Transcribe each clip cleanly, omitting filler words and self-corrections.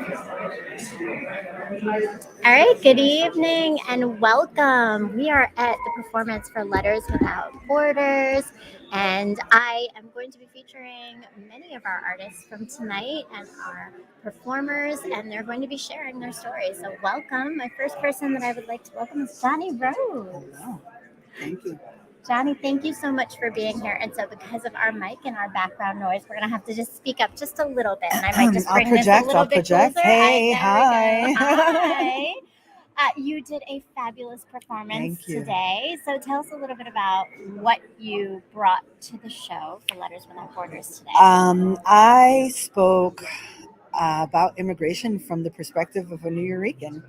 All right, good evening and welcome. We are at the performance for Letters Without Borders, and I am going to be featuring many of our artists from tonight and our performers, and they're going to be sharing their stories. So, welcome. My first person that I would like to welcome is Johnny Rose. Hello. Thank you. Johnny, thank you so much for being here. And so, because of our mic and our background noise, we're going to have to just speak up just a little bit. And I might just bring this a little bit closer. Hey, There hi. we go. Hi. You did a fabulous performance Thank you. today. So, tell us a little bit about what you brought to the show for Letters Without Borders today. I spoke about immigration from the perspective of a New Yorican,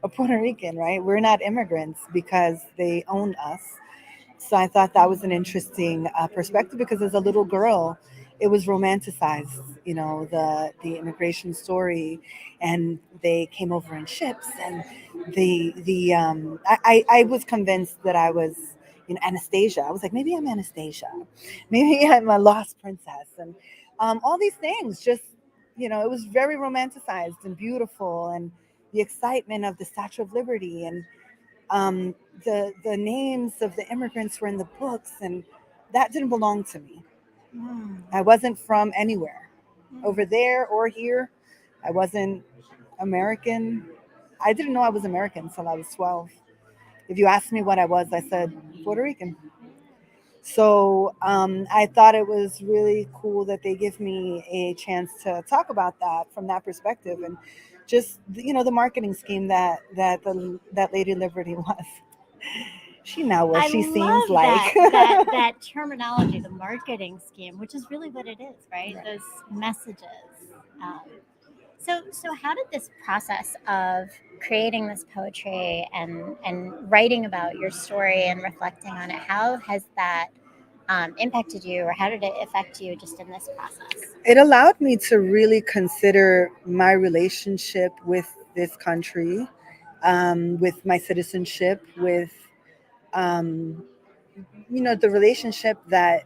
a Puerto Rican, right? We're not immigrants because they own us. So I thought that was an interesting perspective because as a little girl, it was romanticized, the immigration story, and they came over in ships, and I was convinced that I was, Anastasia. I was like, maybe I'm Anastasia, maybe I'm a lost princess, and all these things. Just, it was very romanticized and beautiful, and the excitement of the Statue of Liberty, and the names of the immigrants were in the books, and that didn't belong to me. I wasn't from anywhere, over there or here. I wasn't American. I didn't know I was American until I was 12. If you asked me what I was, I said Puerto Rican. So I thought it was really cool that they give me a chance to talk about that from that perspective, and just the marketing scheme that Lady Liberty was. She now what she seems like. that terminology, the marketing scheme, which is really what it is, right? Those messages. Um, so how did this process of creating this poetry and writing about your story and reflecting on it, how has that impacted you, or how did it affect you just in this process? It allowed me to really consider my relationship with this country, with my citizenship, with um, the relationship that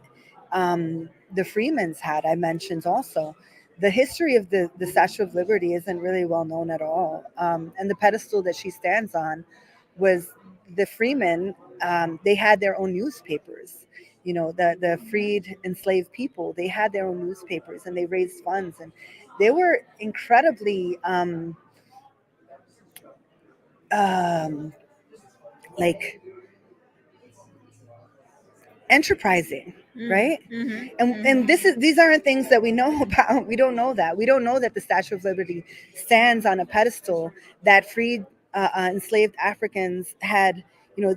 the Freemans had. I mentioned also the history of the Statue of Liberty isn't really well known at all, and the pedestal that she stands on was the Freemen. They had their own newspapers. The freed enslaved people, they had their own newspapers, and they raised funds, and they were incredibly um, like enterprising, right? And these aren't things that we know about. We don't know that. We don't know that the Statue of Liberty stands on a pedestal that freed enslaved Africans had,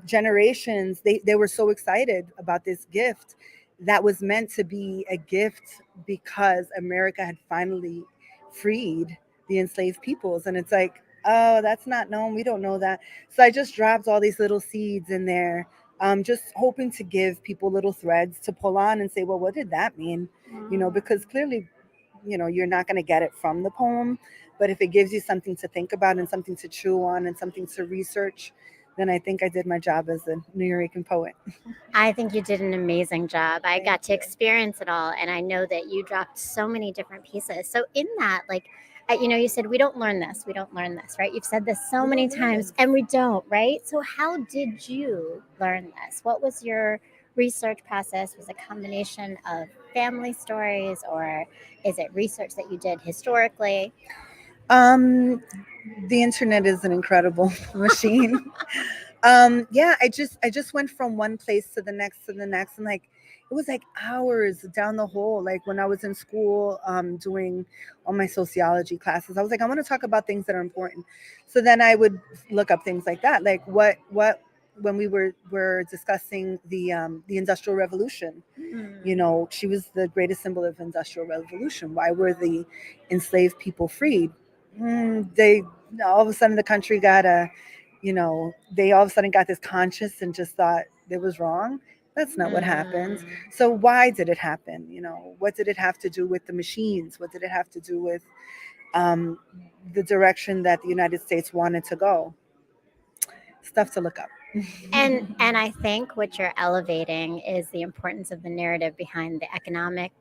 generations. They were so excited about this gift that was meant to be a gift because America had finally freed the enslaved peoples. And it's like, oh, that's not known. We don't know that. So I just dropped all these little seeds in there, just hoping to give people little threads to pull on and say, well, what did that mean? Because clearly, you're not going to get it from the poem. But if it gives you something to think about and something to chew on and something to research, then I think I did my job as a New Yorican poet. I think you did an amazing job. I got to experience it all, and I know that you dropped so many different pieces. So, in that, you said we don't learn this, right? You've said this so many times, and we don't, right? So, how did you learn this? What was your research process? Was it a combination of family stories, or is it research that you did historically? Um, the internet is an incredible machine. Yeah, I just went from one place to the next, and like it was like hours down the hole. Like when I was in school, doing all my sociology classes, I was like, I want to talk about things that are important. So then I would look up things like that, like what when we were discussing the Industrial Revolution. She was the greatest symbol of Industrial Revolution. Why were the enslaved people freed? They all of a sudden the country got they all of a sudden got this conscious and just thought it was wrong. That's not what happened. So why did it happen? What did it have to do with the machines? What did it have to do with um, the direction that the United States wanted to go? Stuff to look up. And I think what you're elevating is the importance of the narrative behind the economic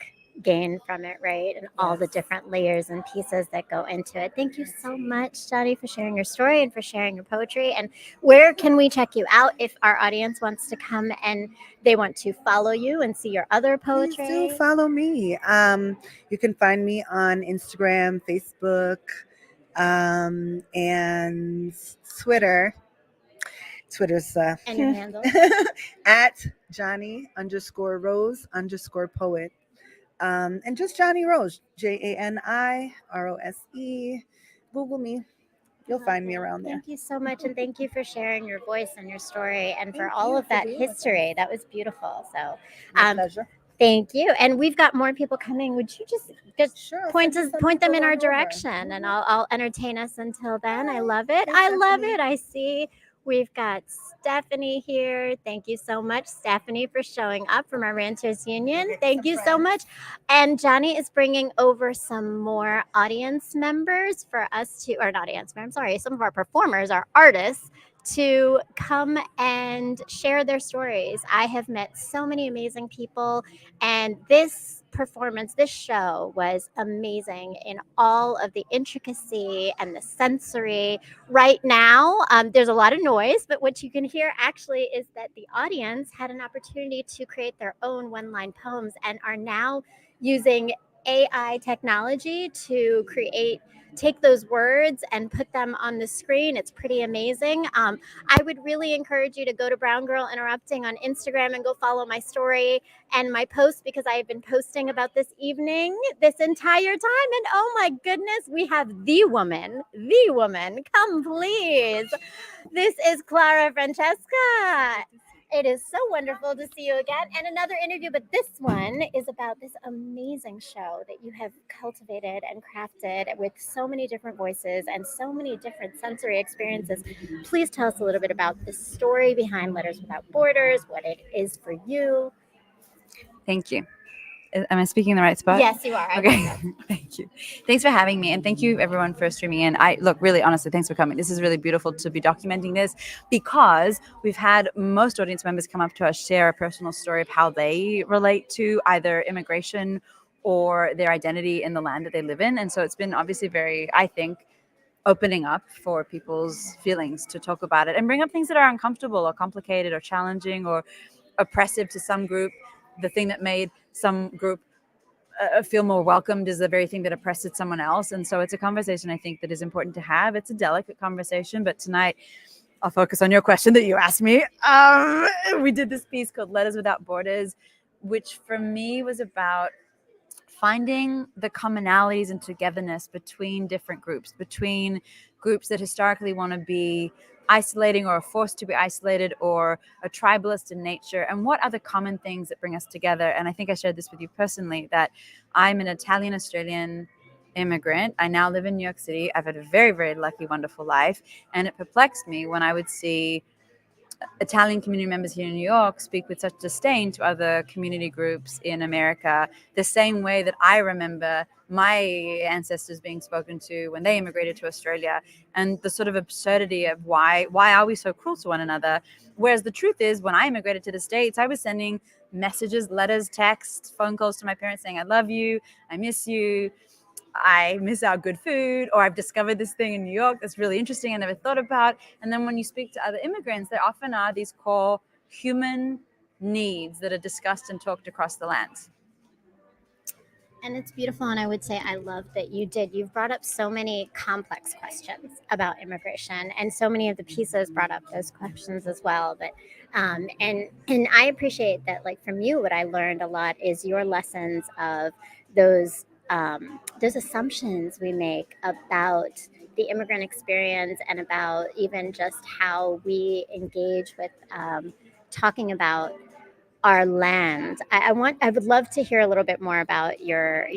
gain from it, right? And all the different layers and pieces that go into it. Thank you so much, Johnny, for sharing your story and for sharing your poetry. And where can we check you out if our audience wants to come and they want to follow you and see your other poetry? Please do follow me. You can find me on Instagram, Facebook, and Twitter. Twitter's And your handle? at Johnny_Rose_poet. And just Johnny Rose, JANIROSE. Google me. You'll find me around there. Thank you so much. And thank you for sharing your voice and your story and for all of that history. That was beautiful. So, My pleasure. Thank you. And we've got more people coming. Would you just Sure, point them in our over. direction, and I'll entertain us until then. I love it. I love it. I see we've got Stephanie here. Thank you so much, Stephanie, for showing up from our Renters Union. Thank you so much. And Johnny is bringing over some more audience members for us to, or not audience members, sorry, some of our performers, our artists, to come and share their stories. I have met so many amazing people, and this performance, this show was amazing in all of the intricacy and the sensory. Right now, there's a lot of noise, but what you can hear actually is that the audience had an opportunity to create their own one-line poems and are now using AI technology to take those words and put them on the screen. It's pretty amazing. I would really encourage you to go to Brown Girl Interrupting on Instagram and go follow my story and my post, because I have been posting about this evening this entire time. And oh my goodness, we have the woman. Come please. This is Clara Francesca. It is so wonderful to see you again. And another interview, but this one is about this amazing show that you have cultivated and crafted with so many different voices and so many different sensory experiences. Please tell us a little bit about the story behind Letters Without Borders, what it is for you. Thank you. Am I speaking in the right spot? Yes, you are. Okay. Thank you. Thanks for having me. And thank you everyone for streaming in. Really, honestly, thanks for coming. This is really beautiful to be documenting this, because we've had most audience members come up to us, share a personal story of how they relate to either immigration or their identity in the land that they live in. And so it's been obviously very, I think, opening up for people's feelings to talk about it and bring up things that are uncomfortable or complicated or challenging or oppressive to some group. The thing that made some group feel more welcomed is the very thing that oppressed someone else. And so it's a conversation I think that is important to have. It's a delicate conversation, but tonight I'll focus on your question that you asked me. We did this piece called Letters Without Borders, which for me was about finding the commonalities and togetherness between different groups, between groups that historically want to be isolating or are forced to be isolated or are tribalist in nature, and what are the common things that bring us together. And I think I shared this with you personally, that I'm an Italian-Australian immigrant. I now live in New York City. I've had a very, very lucky, wonderful life. And it perplexed me when I would see Italian community members here in New York speak with such disdain to other community groups in America, the same way that I remember my ancestors being spoken to when they immigrated to Australia, and the sort of absurdity of why are we so cruel to one another? Whereas the truth is, when I immigrated to the States, I was sending messages, letters, texts, phone calls to my parents saying, I love you, I miss you, I miss our good food, or I've discovered this thing in New York that's really interesting I never thought about. And then when you speak to other immigrants, there often are these core human needs that are discussed and talked across the lands. And it's beautiful. And I would say I love that you've brought up so many complex questions about immigration, and so many of the pieces brought up those questions as well. But and I appreciate that, like from you, what I learned a lot is your lessons of those assumptions we make about the immigrant experience, and about even just how we engage with talking about our land. I would love to hear a little bit more about your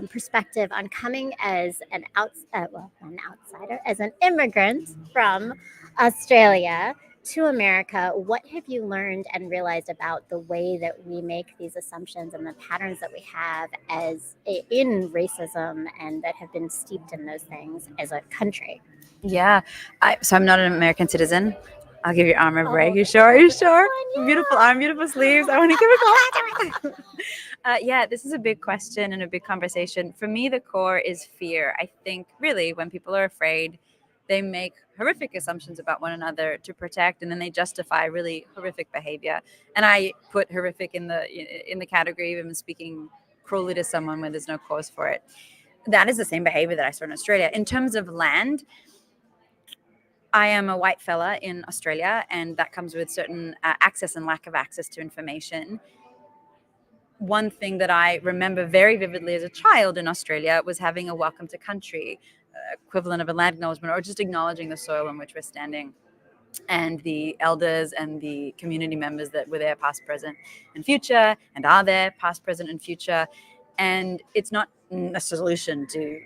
perspective on coming as an outsider, as an immigrant from Australia to America. What have you learned and realized about the way that we make these assumptions and the patterns that we have in racism, and that have been steeped in those things as a country? Yeah. So I'm not an American citizen. I'll give your arm a break. You sure? Are you sure? Yeah. Beautiful arm, beautiful sleeves. I want to give a call. Yeah, this is a big question and a big conversation. For me, the core is fear. I think really when people are afraid, they make horrific assumptions about one another to protect, and then they justify really horrific behavior. And I put horrific in the category of even speaking cruelly to someone when there's no cause for it. That is the same behavior that I saw in Australia. In terms of land, I am a white fella in Australia, and that comes with certain access and lack of access to information. One thing that I remember very vividly as a child in Australia was having a welcome to country equivalent of a land acknowledgement, or just acknowledging the soil on which we're standing, and the elders and the community members that were there past, present, and future, and are there past, present, and future. And it's not a solution to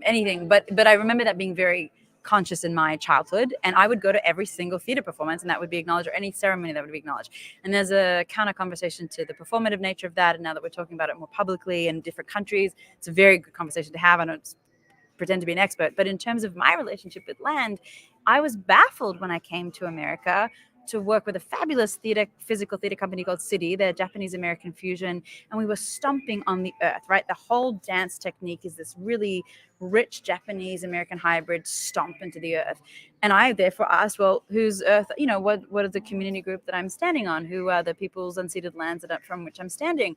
anything, but I remember that being very conscious in my childhood, and I would go to every single theater performance and that would be acknowledged, or any ceremony that would be acknowledged. And there's a counter conversation to the performative nature of that, and now that we're talking about it more publicly in different countries, it's a very good conversation to have. I don't pretend to be an expert, but in terms of my relationship with land, I was baffled when I came to America to work with a fabulous physical theater company called City. They're Japanese American fusion, and we were stomping on the earth, right? The whole dance technique is this really rich Japanese American hybrid stomp into the earth. And I therefore asked, well, whose earth, what is the community group that I'm standing on? Who are the people's unceded lands from which I'm standing?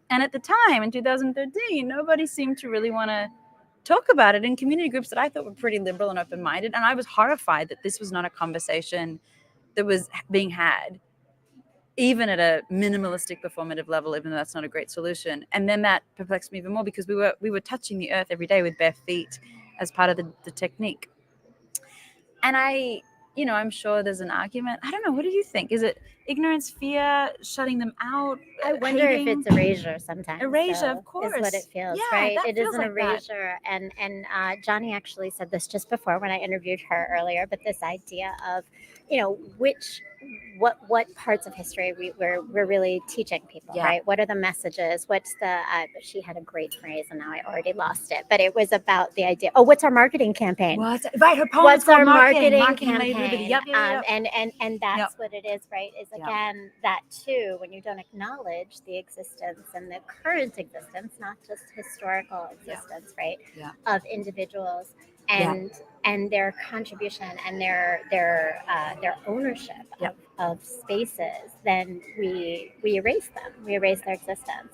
And at the time in 2013, nobody seemed to really want to talk about it in community groups that I thought were pretty liberal and open-minded. And I was horrified that this was not a conversation that was being had, even at a minimalistic performative level, even though that's not a great solution. And then that perplexed me even more, because we were touching the earth every day with bare feet as part of the technique. And I'm sure there's an argument. I don't know. What do you think? Is it ignorance, fear, shutting them out? I wonder if it's erasure sometimes. Erasure, of course. Is what it feels, Yeah, right? that It is feels an like that. erasure. And Johnny actually said this just before when I interviewed her earlier, but this idea of, what parts of history we're really teaching people, Yeah. right? What are the messages? What's the, she had a great phrase and now I already lost it, but it was about the idea, what's our marketing campaign? Right, her poem What's is called our marketing Made campaign? Liberty. Yep. And that's Yep. what it is, right? Is Yep. again that too, when you don't acknowledge the existence and the current existence, not just historical existence, right? Yeah. Of individuals and their contribution and their ownership of spaces, then we erase them. We erase their existence.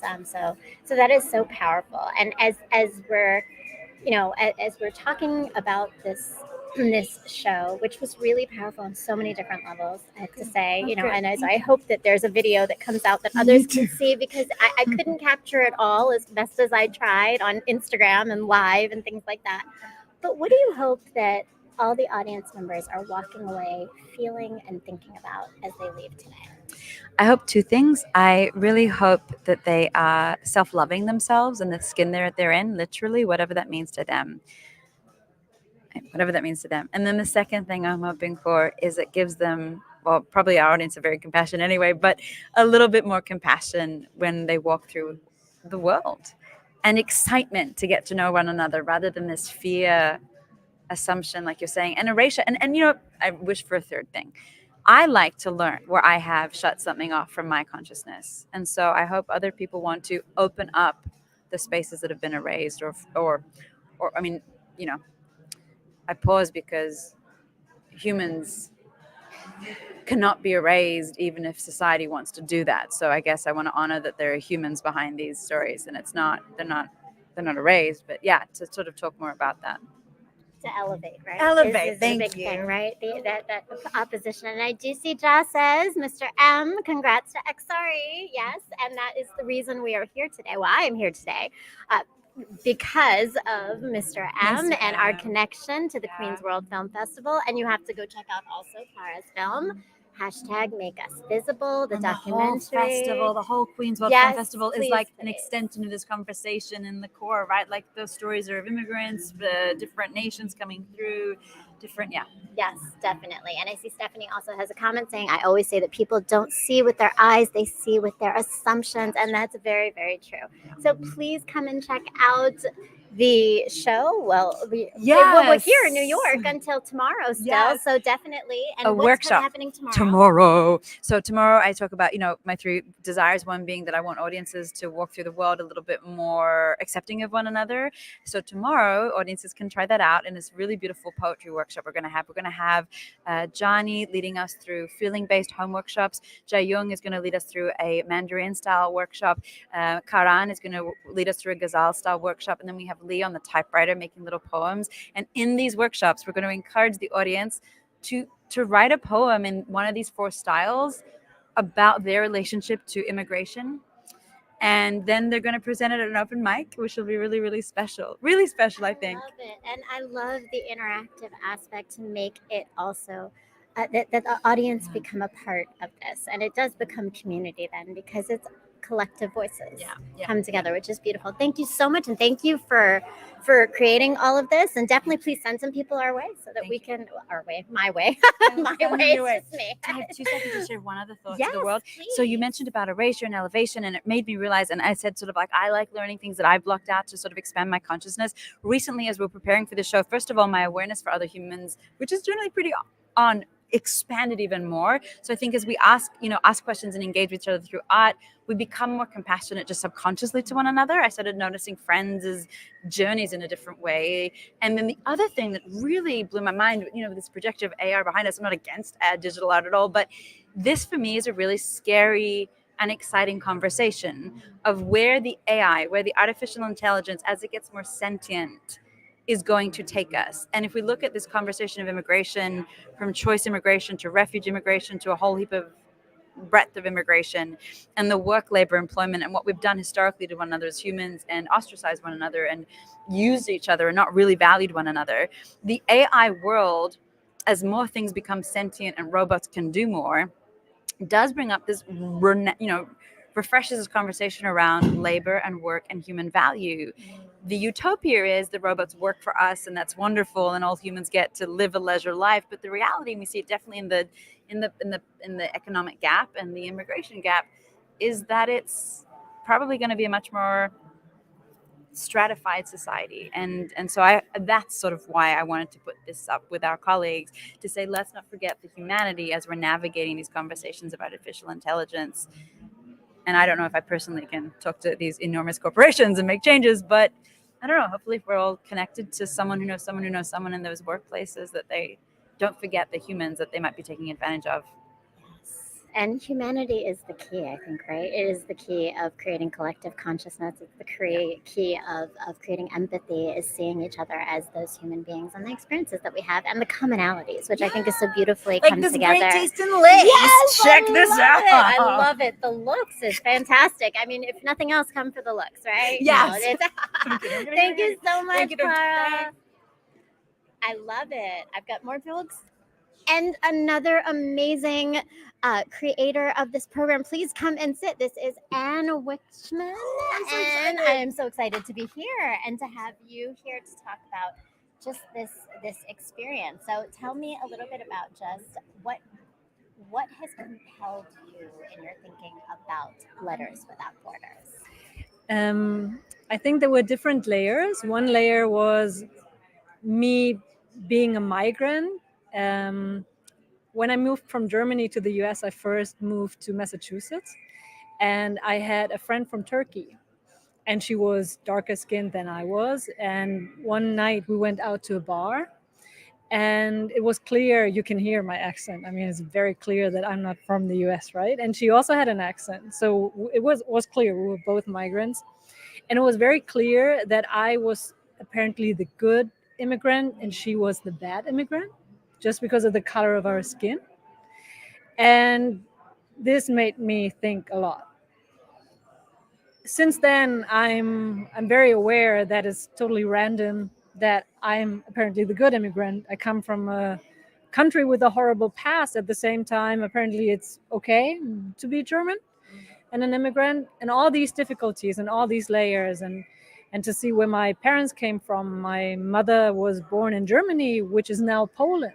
So that is so powerful. And as we're as we're talking about this show, which was really powerful on so many different levels, I have to say, and as I hope that there's a video that comes out that others can see, because I couldn't capture it all as best as I tried on Instagram and live and things like that. But what do you hope that all the audience members are walking away feeling and thinking about as they leave today? I hope two things. I really hope that they are self-loving themselves and the skin they're in, literally, whatever that means to them. And then the second thing I'm hoping for is it gives them, well, probably our audience are very compassionate anyway, but a little bit more compassion when they walk through the world, and excitement to get to know one another rather than this fear, assumption, like you're saying, and erasure. And I wish for a third thing. I like to learn where I have shut something off from my consciousness. And so I hope other people want to open up the spaces that have been erased, or I mean, I pause because humans cannot be erased even if society wants to do that. So I guess I want to honor that there are humans behind these stories, and they're not erased, but yeah, to sort of talk more about that. To elevate, right? Elevate, is thank a big you. thing, right? That opposition. And I do see Josh says, Mr. M, congrats to XRE. Yes, and that is the reason we are here today. Well, I am here today because of Mr. M and our connection to the Queen's World Film Festival. And you have to go check out also Cara's film. #Make Us Visible, the documentary. The whole Queen's World Film Festival is like an extension of this conversation in the core, right? Like the stories are of immigrants, different nations coming through, Yes, definitely. And I see Stephanie also has a comment saying, I always say that people don't see with their eyes, they see with their assumptions. And that's very, very true. So please come and check out the show. Well, we're Yes. here in New York until tomorrow still. Yes. So definitely. And A what's workshop happening tomorrow? So tomorrow I talk about, my three desires. One being that I want audiences to walk through the world a little bit more accepting of one another. So tomorrow audiences can try that out in this really beautiful poetry workshop we're going to have. We're going to have Johnny leading us through feeling-based home workshops. Jae Young is going to lead us through a Mandarin style workshop. Karan is going to lead us through a Ghazal style workshop. And then we have Lee on the typewriter making little poems. And in these workshops, we're going to encourage the audience to write a poem in one of these 4 styles about their relationship to immigration. And then they're going to present it at an open mic, which will be really, really special. Really special, I think. I love it. And I love the interactive aspect to make it also that the audience become a part of this. And it does become community then, because it's collective voices come together, which is beautiful. Thank you so much. And thank you for creating all of this. And definitely please send some people our way so that we can, my way, my way, it's just me. I have 2 seconds to share one other thought Yes, to the world. please. So you mentioned about erasure and elevation, and it made me realize, and I said sort of like, I like learning things that I've blocked out to sort of expand my consciousness. Recently, as we're preparing for the show, first of all, my awareness for other humans, which is generally pretty on, expanded even more. So I think as we ask questions and engage with each other through art, we become more compassionate just subconsciously to one another. I started noticing friends' journeys in a different way. And then the other thing that really blew my mind, with this projection of AR behind us, I'm not against digital art at all, but this for me is a really scary and exciting conversation of where the AI, where the artificial intelligence, as it gets more sentient, is going to take us. And if we look at this conversation of immigration, from choice immigration to refuge immigration to a whole heap of breadth of immigration, and the work, labor, employment, and what we've done historically to one another as humans, and ostracized one another and used each other and not really valued one another, the AI world, as more things become sentient and robots can do more, does bring up this, refreshes this conversation around labor and work and human value. The utopia is the robots work for us, and that's wonderful, and all humans get to live a leisure life. But the reality, and we see it definitely in the economic gap and the immigration gap, is that it's probably going to be a much more stratified society. And so that's sort of why I wanted to put this up with our colleagues, to say, let's not forget the humanity as we're navigating these conversations about artificial intelligence. And I don't know if I personally can talk to these enormous corporations and make changes, but I don't know, hopefully if we're all connected to someone who knows someone who knows someone in those workplaces, that they don't forget the humans that they might be taking advantage of. And humanity is the key, I think, right? It is the key of creating collective consciousness. It's the key of creating empathy, is seeing each other as those human beings and the experiences that we have and the commonalities, which I think is so beautifully come this together. Great taste in lace. Yes, Check this out. I love it. The looks is fantastic. I mean, if nothing else, come for the looks, right? Yes. Thank you so much, Thank you, Clara. I love it. I've got more looks. And another amazing creator of this program. Please come and sit. This is Anne Wichman. And I am so excited to be here and to have you here to talk about just this experience. So tell me a little bit about just what has compelled you in your thinking about Letters Without Borders? I think there were different layers. One layer was me being a migrant. When I moved from Germany to the US, I first moved to Massachusetts, and I had a friend from Turkey, and she was darker skinned than I was. And one night we went out to a bar, and it was clear, you can hear my accent. I mean, it's very clear that I'm not from the US, right? And she also had an accent. So it was clear we were both migrants. And it was very clear that I was apparently the good immigrant and she was the bad immigrant, just because of the color of our skin. And this made me think a lot. Since then, I'm very aware that it's totally random that I'm apparently the good immigrant. I come from a country with a horrible past. At the same time, apparently it's okay to be German and an immigrant, and all these difficulties and all these layers, and to see where my parents came from. My mother was born in Germany, which is now Poland.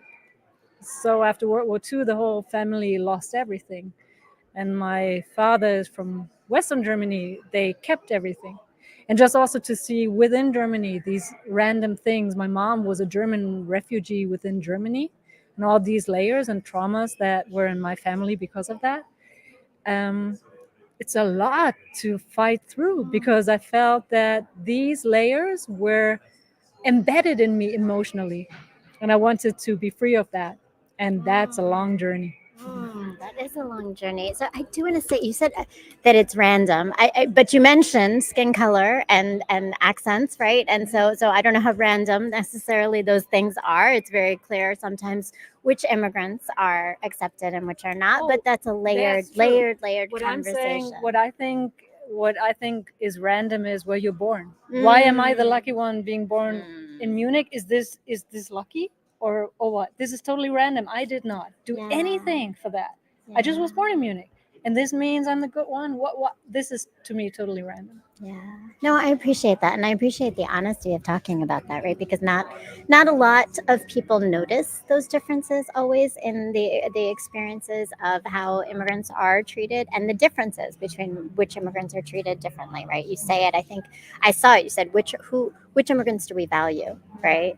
So after World War II, the whole family lost everything. And my father is from Western Germany. They kept everything. And just also to see within Germany these random things. My mom was a German refugee within Germany, and all these layers and traumas that were in my family because of that. Um, it's a lot to fight through because I felt that these layers were embedded in me emotionally, and I wanted to be free of that. And that's a long journey. That is a long journey. So I do want to say, you said that it's random. But you mentioned skin color and accents, right? And so I don't know how random necessarily those things are. It's very clear sometimes which immigrants are accepted and which are not. But that's a layered, that's true. layered What I'm conversation. saying, what I think is random is where you're born. Why am I the lucky one being born in Munich? Is this lucky or what? This is totally random. I did not do Yeah. anything for that. I just was born in Munich, and this means I'm the good one. What? This is to me totally random. Yeah. No, I appreciate that, and I appreciate the honesty of talking about that, right? Because not a lot of people notice those differences always in the experiences of how immigrants are treated and the differences between which immigrants are treated differently, right? You say it. I think I saw it. You said which immigrants do we value, right?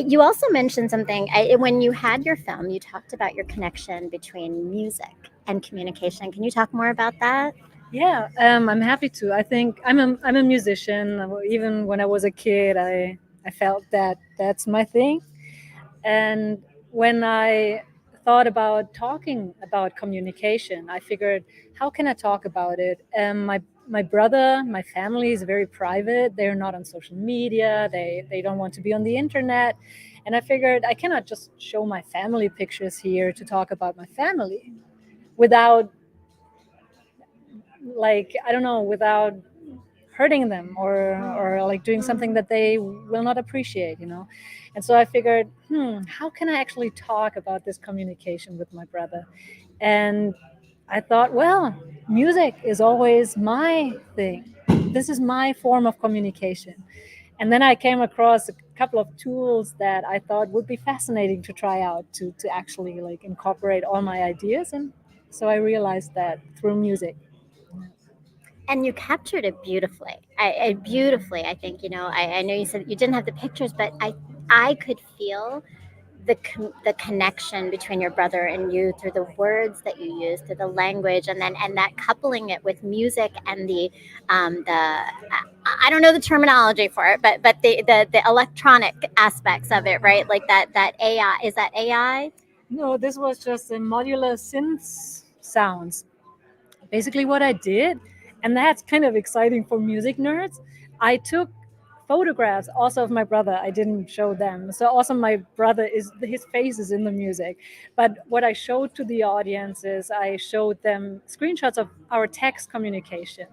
You also mentioned something when you had your film. You talked about your connection between music and communication. Can you talk more about that? Yeah, I'm happy to. I think I'm a musician. Even when I was a kid, I felt that that's my thing. And when I thought about talking about communication, I figured, how can I talk about it? My brother, my family is very private. They're not on social media. They don't want to be on the internet. And I figured I cannot just show my family pictures here to talk about my family without, like, I don't know, without hurting them or like doing something that they will not appreciate, you know. And so I figured, how can I actually talk about this communication with my brother? And I thought, well, music is always my thing. This is my form of communication. And then I came across a couple of tools that I thought would be fascinating to try out to actually like incorporate all my ideas. And so I realized that through music. And you captured it beautifully. Beautifully, I think. I know you said you didn't have the pictures, but I could feel the connection between your brother and you through the words that you use, through the language, and that coupling it with music and the I don't know the terminology for it, but the electronic aspects of it, right? Like that AI, is that AI? No, this was just a modular synth sounds. Basically, what I did, and that's kind of exciting for music nerds, I took photographs also of my brother. I didn't show them. So also my brother is his face is in the music. But what I showed to the audience is I showed them screenshots of our text communication.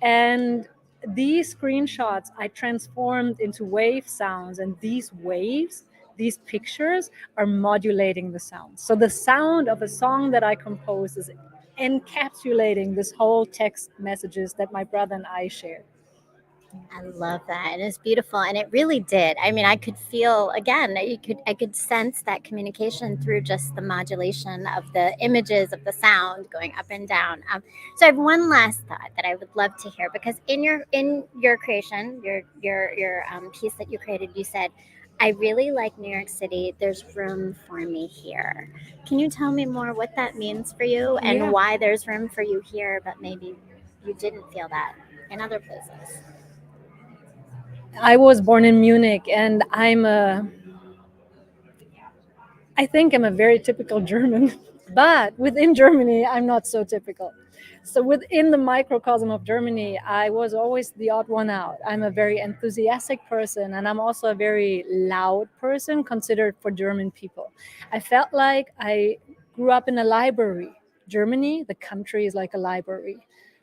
And these screenshots I transformed into wave sounds, and these waves, these pictures are modulating the sound. So the sound of a song that I composed is encapsulating this whole text messages that my brother and I shared. I love that, and it's beautiful, and it really did. I mean, I could feel again. I could sense that communication through just the modulation of the images of the sound going up and down. So I have one last thought that I would love to hear, because in your creation, your piece that you created, you said, "I really like New York City. There's room for me here." Can you tell me more what that means for you and Yeah. why there's room for you here, but maybe you didn't feel that in other places? I was born in Munich, and I think I'm a very typical German. But within Germany, I'm not so typical. So within the microcosm of Germany, I was always the odd one out. I'm a very enthusiastic person, and I'm also a very loud person considered for German people. I felt like I grew up in a library. Germany, the country, is like a library.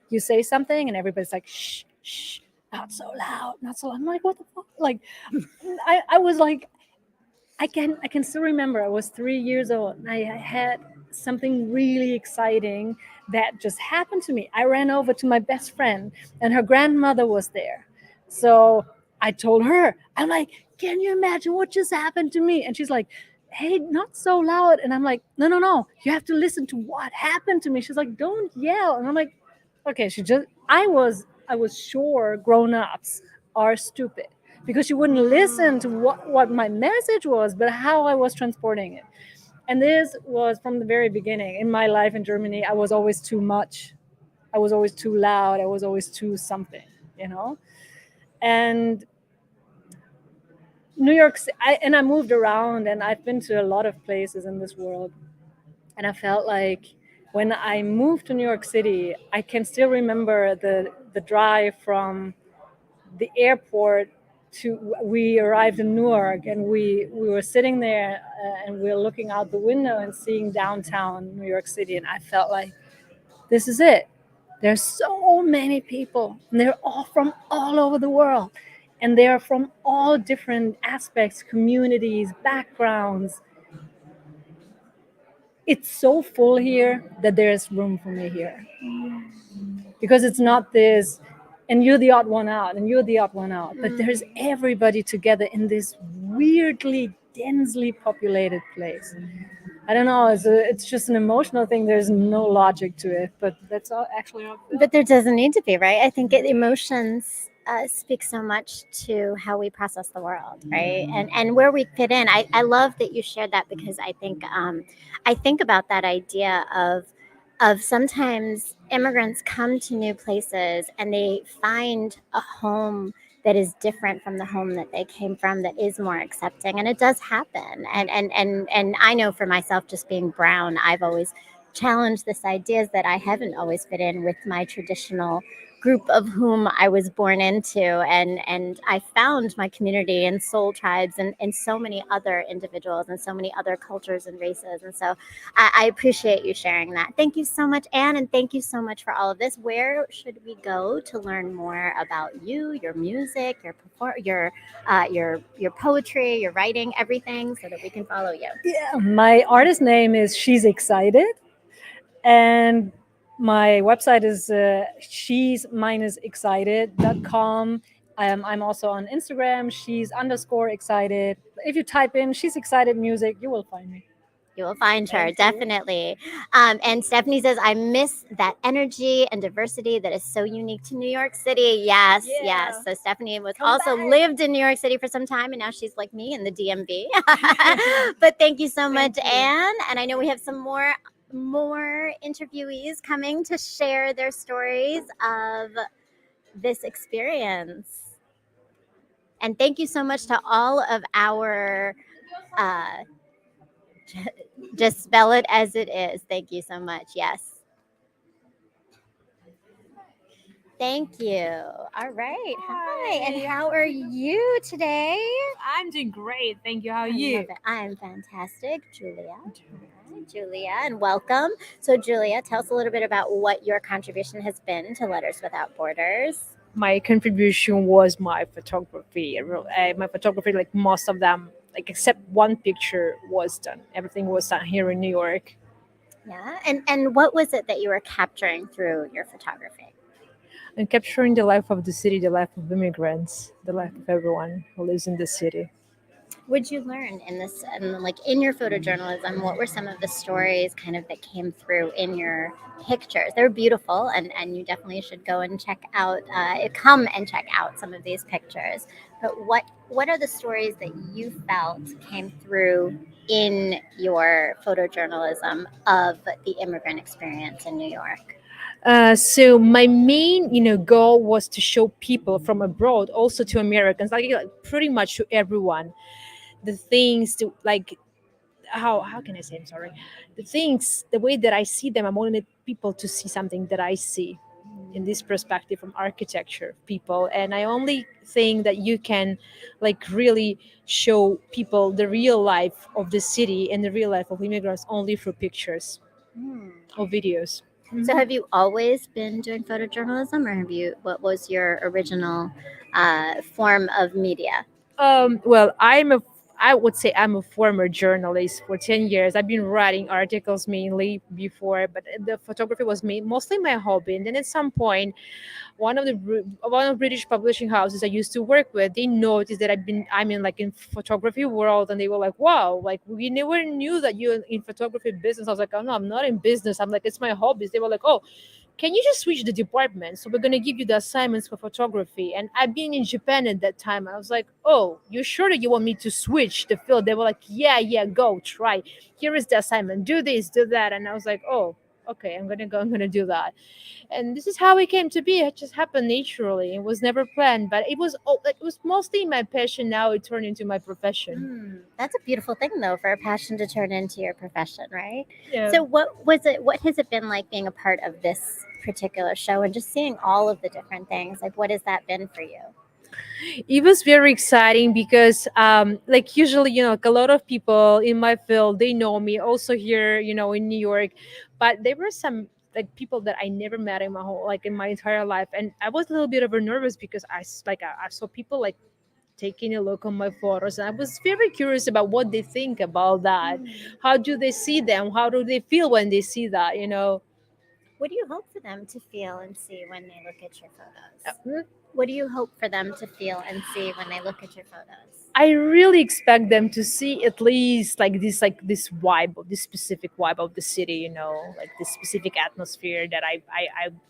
You say something, and everybody's like, shh, shh, not so loud, not so loud. I'm like, what the fuck? Like, I was like, I can still remember I was 3 years old and I had something really exciting that just happened to me. I ran over to my best friend and her grandmother was there. So I told her, I'm like, can you imagine what just happened to me? And she's like, hey, not so loud. And I'm like, no, you have to listen to what happened to me. She's like, don't yell. And I'm like, okay, I was sure grown-ups are stupid because you wouldn't listen to what my message was, but how I was transporting it. And this was from the very beginning. In my life in Germany, I was always too much. I was always too loud. I was always too something, you know? And New York, and I moved around and I've been to a lot of places in this world. And I felt like when I moved to New York City, I can still remember the drive from the airport to, we arrived in Newark and we were sitting there and we were looking out the window and seeing downtown New York City. And I felt like, this is it. There's so many people and they're all from all over the world. And they're from all different aspects, communities, backgrounds. It's so full here that there's room for me here. Because it's not this, and you're the odd one out, and you're the odd one out. But there's everybody together in this weirdly, densely populated place. I don't know. It's just an emotional thing. There's no logic to it, but that's all actually all. But there doesn't need to be, right? I think emotions speak so much to how we process the world, right? And where we fit in. I love that you shared that because I think about that idea of sometimes immigrants come to new places and they find a home that is different from the home that they came from, that is more accepting, and it does happen. And I know for myself, just being brown, I've always challenged this idea that I haven't always fit in with my traditional group of whom I was born into, and I found my community and soul tribes and so many other individuals and so many other cultures and races. And so I appreciate you sharing that. Thank you so much, Anne, and thank you so much for all of this. Where should we go to learn more about you, your music, your poetry, your writing, everything, so that we can follow you? Yeah, my artist name is She's Excited, and my website is she's-excited.com. I'm also on Instagram, she's_excited. If you type in She's Excited music, you will find me. You will find her, Thank you. definitely. And Stephanie says, I miss that energy and diversity that is so unique to New York City. Yes, Yeah. yes. So Stephanie was Come also back. lived in New York City for some time, and now she's like me in the DMV. But thank you so much, you. Anne. And I know we have some more interviewees coming to share their stories of this experience. And thank you so much to all of our just spell it as it is. Thank you so much. Yes. Thank you. All right. Hi. And how are you today? I'm doing great. Thank you. How are I you? love it. I'm fantastic. Julia. Hi, Julia, and welcome. So, Julia, tell us a little bit about what your contribution has been to Letters Without Borders. My contribution was my photography. My photography, like most of them, like except one picture, was done. Everything was done here in New York. Yeah. And what was it that you were capturing through your photography? And capturing the life of the city, the life of immigrants, the life of everyone who lives in the city. Would you learn in this, like in your photojournalism, what were some of the stories kind of that came through in your pictures? They're beautiful, and you definitely should go and check out, come and check out some of these pictures. But what are the stories that you felt came through in your photojournalism of the immigrant experience in New York? So my main, goal was to show people from abroad, also to Americans, like pretty much to everyone, the things to like. How can I say? I'm sorry. The things, the way that I see them, I wanted people to see something that I see in this perspective from architecture, people, and I only think that you can, like, really show people the real life of the city and the real life of immigrants only through pictures or videos. So have you always been doing photojournalism, or what was your original form of media? Well, I would say I'm a former journalist for 10 years. I've been writing articles mainly before, but the photography was mostly my hobby. And then at some point, one of British publishing houses I used to work with, they noticed that I'm in like in photography world, and they were like, wow, like we never knew that you're in photography business. I was like, oh no, I'm not in business. I'm like, it's my hobbies. They were like, oh, can you just switch the department? So we're gonna give you the assignments for photography. And I've been in Japan at that time. I was like, oh, you sure that you want me to switch the field? They were like, yeah, go try. Here is the assignment. Do this, do that. And I was like, oh, okay, I'm gonna do that. And this is how it came to be. It just happened naturally. It was never planned, but it was mostly my passion. Now it turned into my profession. That's a beautiful thing, though, for a passion to turn into your profession, right? Yeah. So what has it been like being a part of this particular show and just seeing all of the different things? Like, what has that been for you? It was very exciting because like usually, like a lot of people in my field, they know me also here, in New York, but there were some like people that I never met in my entire life, and I was a little bit over nervous because I saw people like taking a look on my photos, and I was very curious about what they think about that. How do they see them? How do they feel when they see that? What do you hope for them to feel and see when they look at your photos? Hmm? What do you hope for them to feel and see when they look at your photos? I really expect them to see at least this vibe, of this specific vibe of the city, like this specific atmosphere that I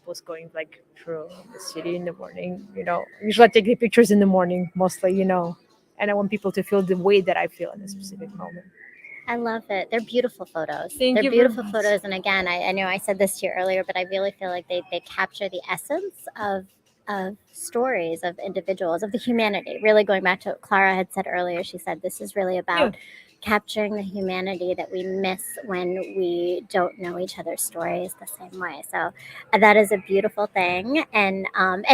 was going like through the city in the morning. Usually I take the pictures in the morning mostly, and I want people to feel the way that I feel in a specific moment. I love it. They're beautiful photos. Thank They're you very beautiful much. photos. And again, I know I said this to you earlier, but I really feel like they capture the essence of stories, of individuals, of the humanity. Really going back to what Clara had said earlier, she said this is really about capturing the humanity that we miss when we don't know each other's stories the same way. So that is a beautiful thing. And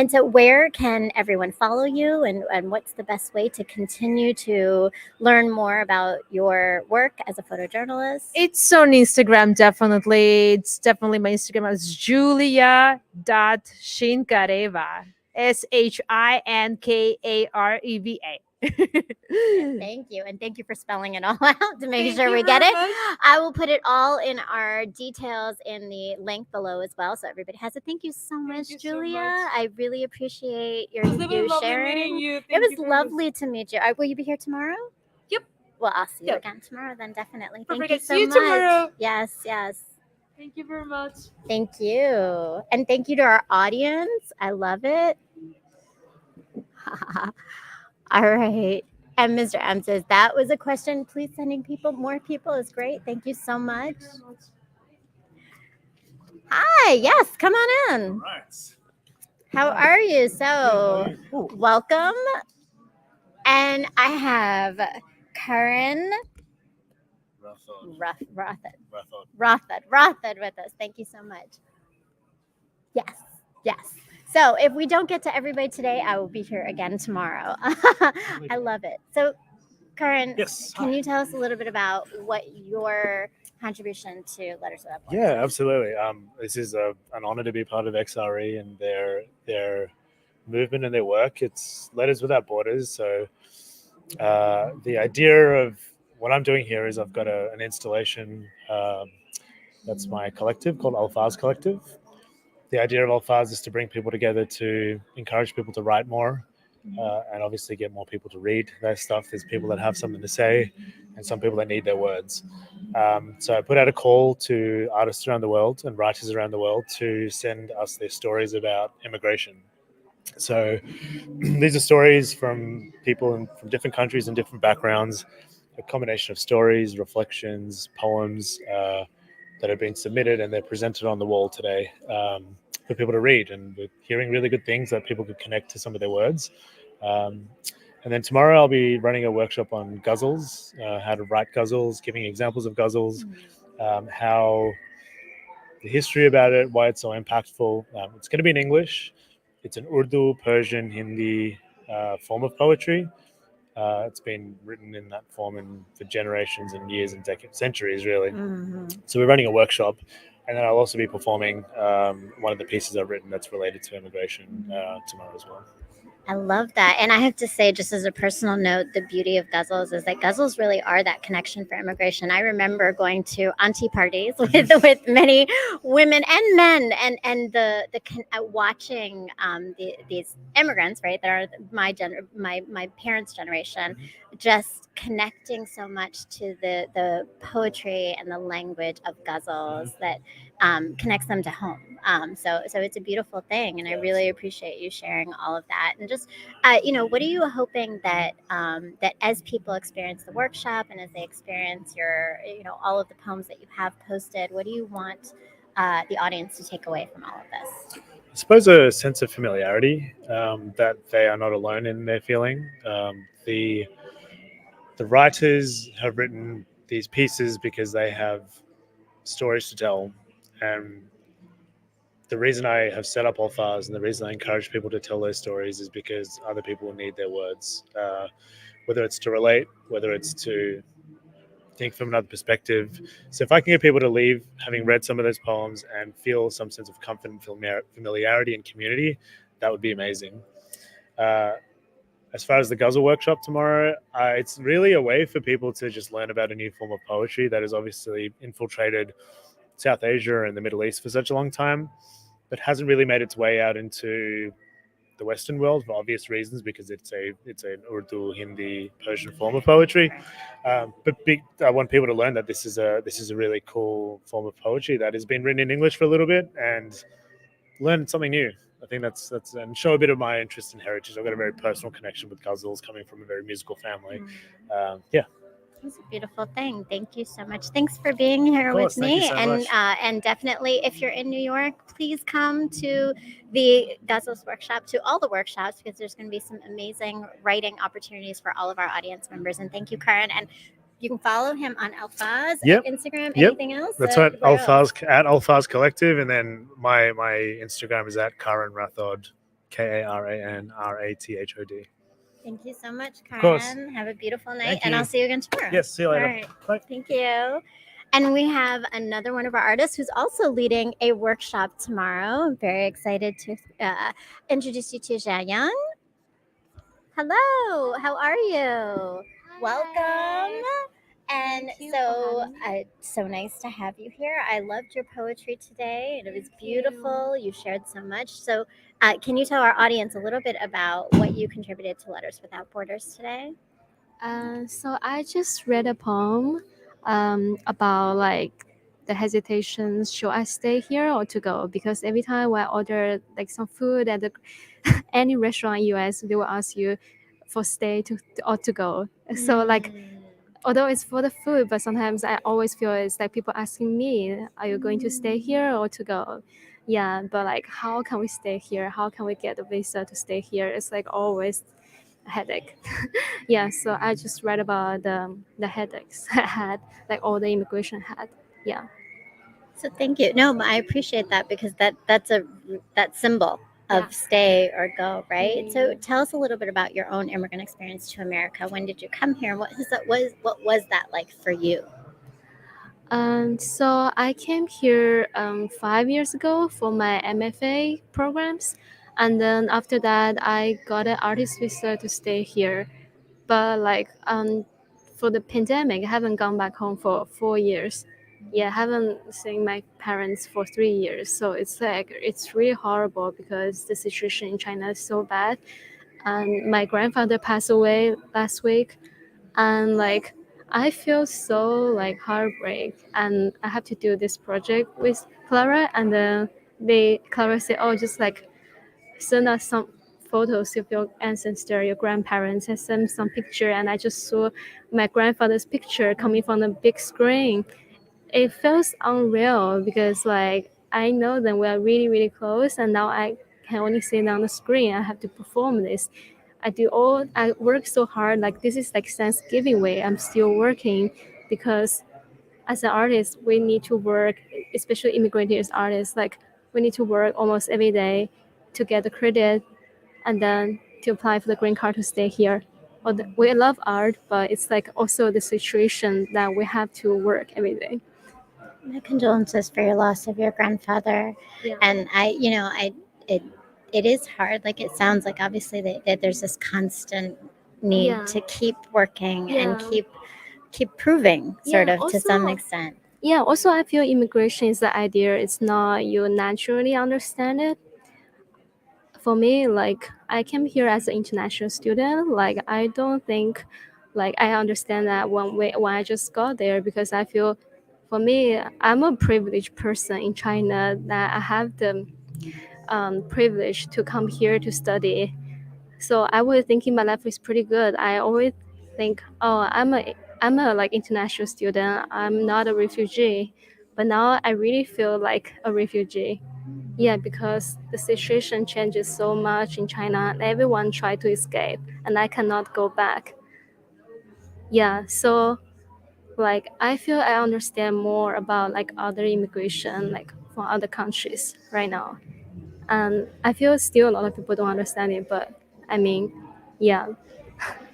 so where can everyone follow you, and what's the best way to continue to learn more about your work as a photojournalist? It's on Instagram, definitely. It's definitely my Instagram is julia.shinkareva. SHINKAREVA. Thank you. And thank you for spelling it all out to make sure we get it. I will put it all in our details in the link below as well, so everybody has it. Thank you so much, you so Julia. much. I really appreciate you lovely sharing. meeting you. It was lovely to meet you. Will you be here tomorrow? Yep. Well, I'll see you Yep. again tomorrow then, definitely. Perfect. Thank you I'll so see you much. tomorrow. Yes. Thank you very much. Thank you. And thank you to our audience. I love it. All right. And Mr. M says that was a question. Please sending more people is great. Thank you so much. Hi, yes, come on in. Right. How are you? So welcome. And I have Karen Rothad with us. Thank you so much. Yes. So if we don't get to everybody today, I will be here again tomorrow. I love it. So Karen, Yes. can you tell us a little bit about what your contribution to Letters Without Borders? Yeah, absolutely. This is an honor to be part of XRE and their movement and their work. It's Letters Without Borders. So the idea of what I'm doing here is I've got an installation that's my collective called Alfaz Collective. The idea of Alfaz is to bring people together to encourage people to write more. And obviously get more people to read their stuff. There's people that have something to say and some people that need their words. So I put out a call to artists around the world and writers around the world to send us their stories about immigration. So these are stories from people from different countries and different backgrounds, a combination of stories, reflections, poems that have been submitted, and they're presented on the wall today for people to read. And we're hearing really good things that people could connect to some of their words. And then tomorrow I'll be running a workshop on ghazals, how to write ghazals, giving examples of ghazals, how the history about it, why it's so impactful. It's going to be in English. It's an Urdu, Persian, Hindi form of poetry. It's been written in that form for generations and years and decades, centuries, really. So we're running a workshop, and then I'll also be performing one of the pieces I've written that's related to immigration tomorrow as well. I love that. And I have to say, just as a personal note, the beauty of guzzles is that guzzles really are that connection for immigration. I remember going to auntie parties with many women and men, and watching these immigrants, right, that are my parents' generation, just connecting so much to the poetry and the language of guzzles that connects them to home. So it's a beautiful thing, and I really appreciate you sharing all of that. And just, what are you hoping that that as people experience the workshop and as they experience your, all of the poems that you have posted, what do you want the audience to take away from all of this? I suppose a sense of familiarity, that they are not alone in their feeling. The writers have written these pieces because they have stories to tell, and the reason I have set up Alphas and the reason I encourage people to tell those stories is because other people need their words, whether it's to relate, whether it's to think from another perspective. So if I can get people to leave having read some of those poems and feel some sense of comfort and familiarity and community, that would be amazing. Uh, as far as the Guzzle workshop tomorrow, it's really a way for people to just learn about a new form of poetry that has obviously infiltrated South Asia and the Middle East for such a long time, but hasn't really made its way out into the Western world for obvious reasons, because it's an Urdu, Hindi, Persian form of poetry. I want people to learn that this is a really cool form of poetry that has been written in English for a little bit, and learn something new. I think that's and show a bit of my interest in heritage. I've got a very personal connection with guzzles, coming from a very musical family. Yeah. It's a beautiful thing. Thank you so much. Thanks for being here with Thank you me. so and much. And definitely, if you're in New York, please come to the Guzzles workshop, to all the workshops, because there's going to be some amazing writing opportunities for all of our audience members. And thank you, Karan. And you can follow him on Alphaz, Yep. Instagram. Yep. Anything else? That's right. Where else? Alphaz Collective, and then my Instagram is at Karan Rathod, KaranRathod. Thank you so much, course. Karen. Have a beautiful night, Thank and you. I'll see you again tomorrow. Yes, see you later. All right. Bye. Thank you. And we have another one of our artists who's also leading a workshop tomorrow. I'm very excited to introduce you to Jayan. Hello, how are you? Welcome. And so, so nice to have you here. I loved your poetry today, and it was beautiful. You shared so much. So, can you tell our audience a little bit about what you contributed to Letters Without Borders today? So I just read a poem about like the hesitations, should I stay here or to go? Because every time when I order like some food at any restaurant in US, they will ask you for stay or to go. So like although it's for the food, but sometimes I always feel it's like people asking me, are you going to stay here or to go? Yeah, but like how can we stay here? How can we get a visa to stay here? It's like always a headache. Yeah, so I just read about the headaches I had, like all the immigration had. Yeah. So thank you. No, but I appreciate that, because that's that symbol of Yeah. stay or go, right? So Mm. tell us a little bit about your own immigrant experience to America. When did you come here? What was that like for you? So I came here 5 years ago for my MFA programs, and then after that I got an artist visa to stay here. But like for the pandemic, I haven't gone back home for 4 years. Yeah, I haven't seen my parents for 3 years. So it's like it's really horrible because the situation in China is so bad. And my grandfather passed away last week, and like I feel so like heartbreak, and I have to do this project with Clara, and then Clara said, oh, just like send us some photos of your ancestor, your grandparents, and send some picture. And I just saw my grandfather's picture coming from the big screen. It feels unreal because like I know them, we are really really close, and now I can only see them on the screen. I have to perform this. I work so hard. Like this is like Thanksgiving way. I'm still working because as an artist, we need to work, especially immigrating as artists. Like we need to work almost every day to get the credit and then to apply for the green card to stay here. We love art, but it's like also the situation that we have to work every day. My condolences for your loss of your grandfather. Yeah. And I, it is hard. Like it sounds like obviously that there's this constant need Yeah. to keep working and Yeah. keep proving sort Yeah, of to some also- extent. Yeah, also I feel immigration is the idea. It's not you naturally understand it. For me, like I came here as an international student. Like I don't think, like I understand that when I just got there because I feel, for me, I'm a privileged person in China that I have the privilege to come here to study. So I was thinking my life is pretty good. I always think, oh, I'm a like international student. I'm not a refugee. But now I really feel like a refugee. Yeah, because the situation changes so much in China. And everyone try to escape, and I cannot go back. Yeah, so like I feel I understand more about like other immigration, like from other countries right now. And I feel still a lot of people don't understand it, but I mean, yeah.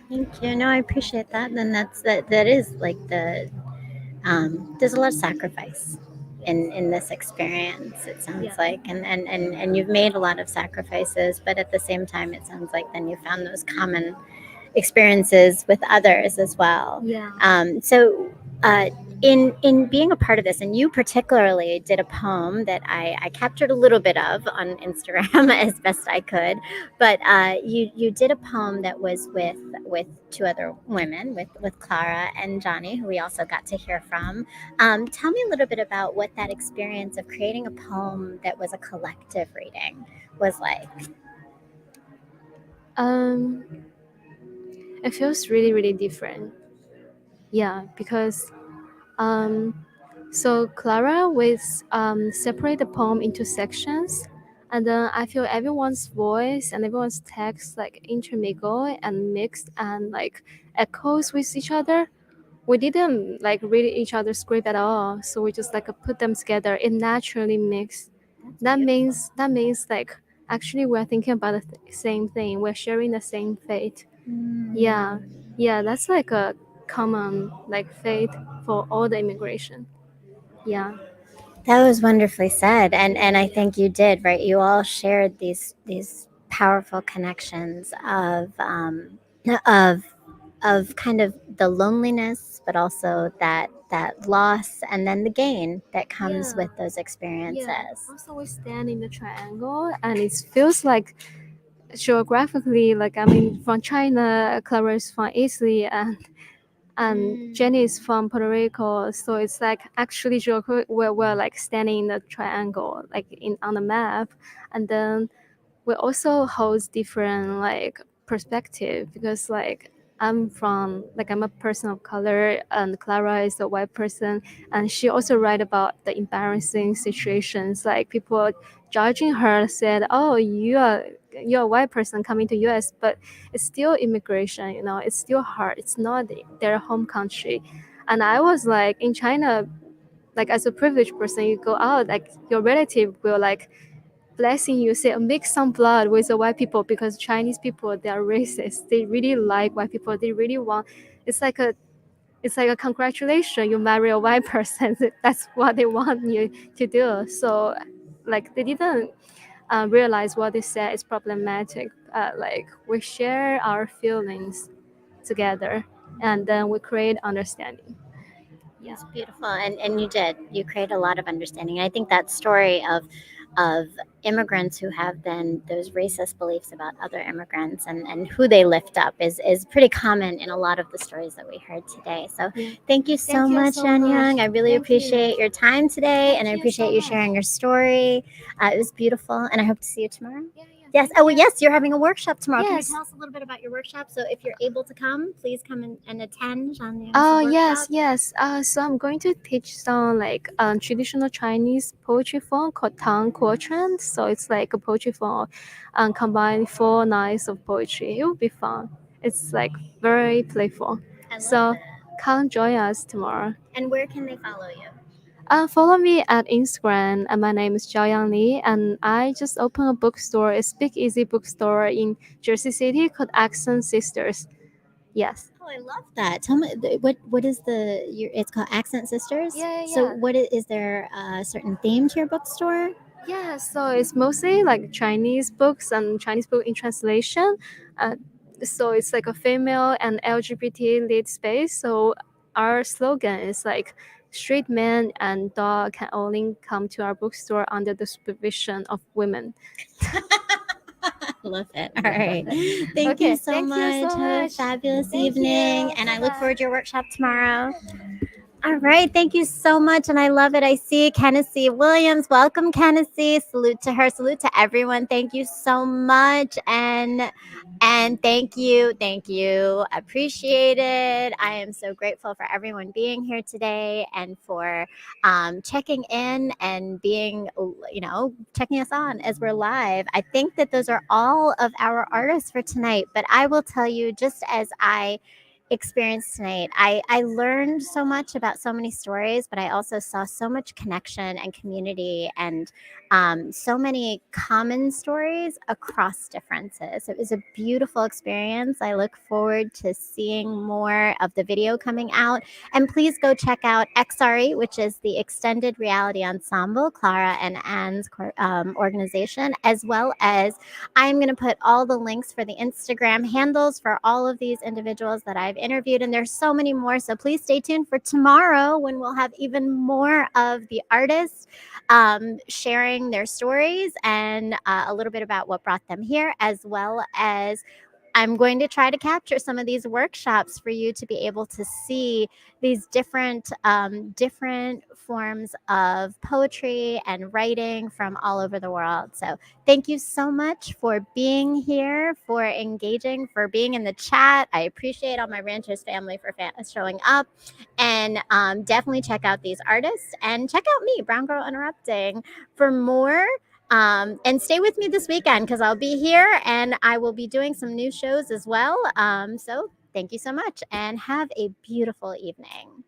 Thank you. No, I appreciate that. And that is like there's a lot of sacrifice in this experience, it sounds Yeah. like. And you've made a lot of sacrifices, but at the same time it sounds like then you found those common experiences with others as well. Yeah. So in being a part of this, and you particularly did a poem that I captured a little bit of on Instagram as best I could, but you did a poem that was with two other women, with Clara and Johnny, who we also got to hear from. Tell me a little bit about what that experience of creating a poem that was a collective reading was like. Um, it feels really, really different. Yeah, because so Clara will separate the poem into sections, and then I feel everyone's voice and everyone's text like intermingle and mixed and like echoes with each other. We didn't like read each other's script at all, so we just like put them together. It naturally mixed. That means like actually we're thinking about the same thing. We're sharing the same fate. Yeah, yeah, that's like a common like fate for all the immigration. Yeah. That was wonderfully said, and I think you did right. You all shared these powerful connections of of kind of the loneliness, but also that loss, and then the gain that comes Yeah. with those experiences. Yeah. Also, we stand in the triangle, and it feels like geographically, like I mean, from China, Clara is from Italy, and Jenny is from Puerto Rico. So it's like actually we're like standing in the triangle, like in on the map, and then we also holds different like perspective because like I'm a person of color and Clara is a white person, and she also write about the embarrassing situations like people judging her said, oh, you're a white person coming to US, but it's still immigration, it's still hard, it's not their home country. And I was like in China, like as a privileged person, you go out, like your relative will like blessing you, say mix some blood with the white people because Chinese people, they are racist, they really like white people, they really want, it's like a congratulation, you marry a white person. That's what they want you to do. So like they didn't realize what they said is problematic. Like we share our feelings together, and then we create understanding. Yeah. It's beautiful, and you create a lot of understanding. And I think that story of immigrants who have then those racist beliefs about other immigrants and who they lift up is pretty common in a lot of the stories that we heard today. So Yeah. thank you so Thank you much, so An much. Young. I really Thank you. appreciate your time today, Thank and I you appreciate so you much. sharing your story. It was beautiful, and I hope to see you tomorrow. Yeah, Yes. thank Oh, you. yes. You're having a workshop tomorrow. Can you Yes. tell us a little bit about your workshop? So if you're able to come, please come and attend Jean Young's Oh workshop. yes. So I'm going to teach some like traditional Chinese poetry form called Tang Kuo. So it's like a poetry form, combine 4 nights of poetry. It will be fun. It's like very playful. I love So that. come join us tomorrow. And where can they follow you? Follow me at Instagram, and my name is Zhaoyang Li, and I just opened a bookstore, a speakeasy bookstore in Jersey City called Accent Sisters. Yes. Oh, I love that. Tell me what is it's called Accent Sisters. Yeah. So what is there a certain theme to your bookstore? Yeah, so it's mostly like Chinese books and Chinese book in translation. Uh, so it's like a female and LGBT lead space. So our slogan is like straight men and dog can only come to our bookstore under the supervision of women. Love it. All right. Thank Okay, you so thank you much. so Have a much. fabulous Thank evening. you. And I look Bye-bye. forward to your workshop tomorrow. All right. Thank you so much. And I love it. I see Kennessie Williams. Welcome, Kennessie. Salute to her. Salute to everyone. Thank you so much. And thank you. Thank you. Appreciate it. I am so grateful for everyone being here today and for checking in and being, checking us on as we're live. I think that those are all of our artists for tonight. But I will tell you, just as I experience tonight. I learned so much about so many stories, but I also saw so much connection and community and so many common stories across differences. It was a beautiful experience. I look forward to seeing more of the video coming out. And please go check out XRE, which is the Extended Reality Ensemble, Clara and Anne's organization, as well as I'm going to put all the links for the Instagram handles for all of these individuals that I've interviewed. And there's so many more. So please stay tuned for tomorrow when we'll have even more of the artists sharing their stories and a little bit about what brought them here, as well as I'm going to try to capture some of these workshops for you to be able to see these different forms of poetry and writing from all over the world. So thank you so much for being here, for engaging, for being in the chat. I appreciate all my Ranchers family for showing up. And definitely check out these artists and check out me, Brown Girl Interrupting, for more. And stay with me this weekend because I'll be here and I will be doing some new shows as well. So thank you so much and have a beautiful evening.